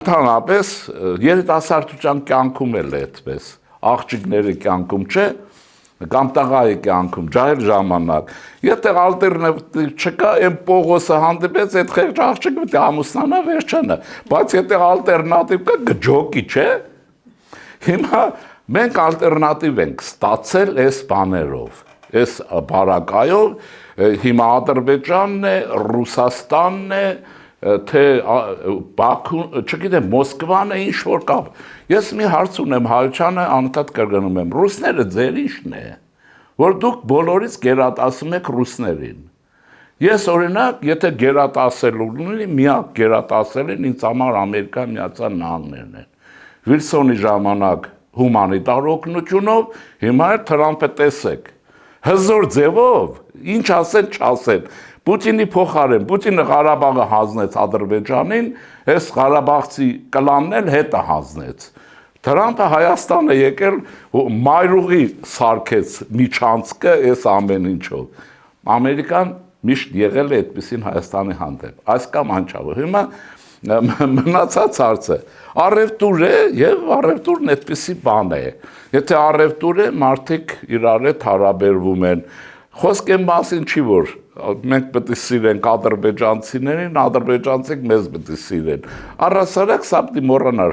Ընդհանրապես երիտասարդության կյանքում էլ է այդպես, աղջիկների կյանքում չէ, կամ տղայի կյանքում, ջահել ժամանակ, եթե ալտերնատիվ չկա, այն Պողոսը հանդիպեց, այդ խեղճ աղջիկը պետք է ամուսնանա վերջանը, բայց եթե ալտերնատիվ կա, գջոկի, չէ։ Հիմա մենք ալտերնատիվ ենք ստացել այս բաներով, այս բարակայով, հիմա Ադրբեջանն է, Ռուսաստանն է, թե Բաքուն, չգիտեմ, Մոսկվան է, ինչ-որ կապ։ Ես մի հարց ունեմ Հայությանը անընդհատ կրկնում եմ, ռուսները ձեր ի՞նչն է, որ դուք բոլորից գերատասում եք ռուսներին։ Ես օրինակ, եթե գերատասել ունի, միակ գերատասելին ինձ համար Ամերիկայի Միացյալ Նահանգներն են։ Վիլսոնի ժամանակ հումանիտար օգնությունով, հիմա Թրամփը տեսեք։ Հզոր ձևով, ինչ ասեն, չասեն։ Պուտինի փոխարեն, Պուտինը Ղարաբաղը հանձնեց Ադրբեջանին, այս Ղարաբաղցի կլանն էլ հետը հանձնեց։ Թրամփը Հայաստան է եկել, մայրուղի սարքեց միջանցքը այս ամեն ինչով։ Ամերիկան միշտ եղել է այդպեսին Հայաստանի հանդեպ, այս կամ անչափ։ Հիմա մնացած հարցը առևտուր է եւ առևտուրն այդպեսի բան է։ Եթե առևտուր է, մարդիկ իրար հետ հարաբերվում են։ Խոսք այն մասին չի, որ մենք պետք է սիրենք ադրբեջանցիներին, ադրբեջանցիք մեզ պետք է սիրեն։ Առհասարակ սա պետք է մոռանալ